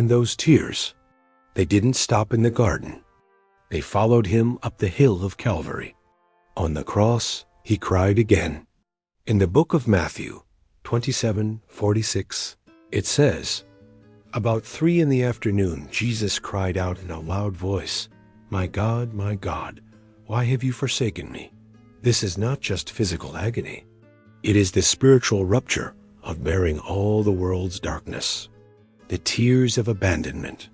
And those tears, they didn't stop in the garden. They followed him up the hill of Calvary. On the cross, he cried again. In the book of Matthew 27:46, it says, "About 3 p.m, Jesus cried out in a loud voice, my God, why have you forsaken me?" This is not just physical agony. It is the spiritual rupture of bearing all the world's darkness. The tears of abandonment,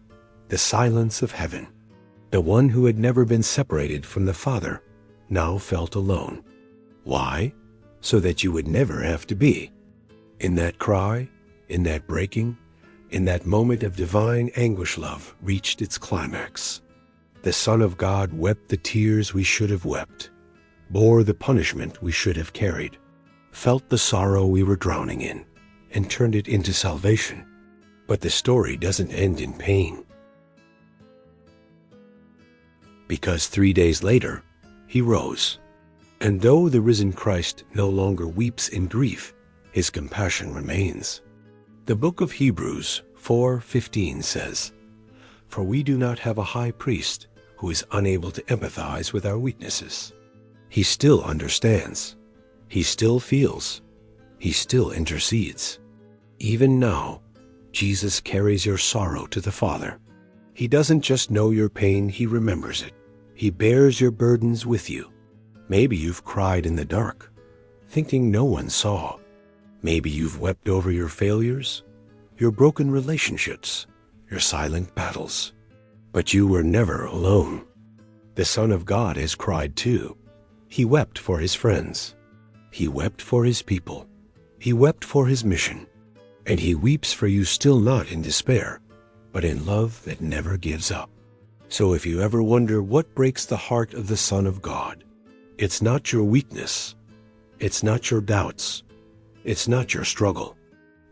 the silence of heaven. The one who had never been separated from the Father now felt alone. Why? So that you would never have to be. In that cry, in that breaking, in that moment of divine anguish, love reached its climax. The Son of God wept the tears we should have wept, bore the punishment we should have carried, felt the sorrow we were drowning in, and turned it into salvation. But the story doesn't end in pain. Because 3 days later, he rose. And though the risen Christ no longer weeps in grief, his compassion remains. The book of Hebrews 4:15 says, "For we do not have a high priest who is unable to empathize with our weaknesses." He still understands. He still feels. He still intercedes. Even now, Jesus carries your sorrow to the Father. He doesn't just know your pain, he remembers it. He bears your burdens with you. Maybe you've cried in the dark, thinking no one saw. Maybe you've wept over your failures, your broken relationships, your silent battles. But you were never alone. The Son of God has cried too. He wept for his friends. He wept for his people. He wept for his mission. And he weeps for you, still not in despair, but in love that never gives up. So if you ever wonder what breaks the heart of the Son of God, it's not your weakness. It's not your doubts. It's not your struggle.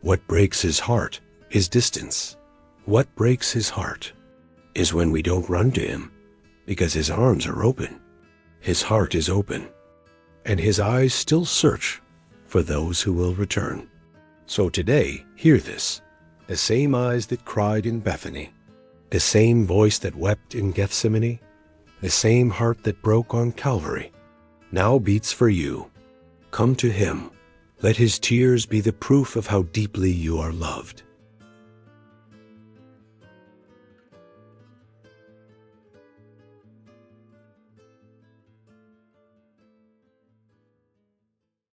What breaks his heart is distance. What breaks his heart is when we don't run to him, because his arms are open. His heart is open, and his eyes still search for those who will return. So today, hear this. The same eyes that cried in Bethany, the same voice that wept in Gethsemane, the same heart that broke on Calvary, now beats for you. Come to him. Let his tears be the proof of how deeply you are loved.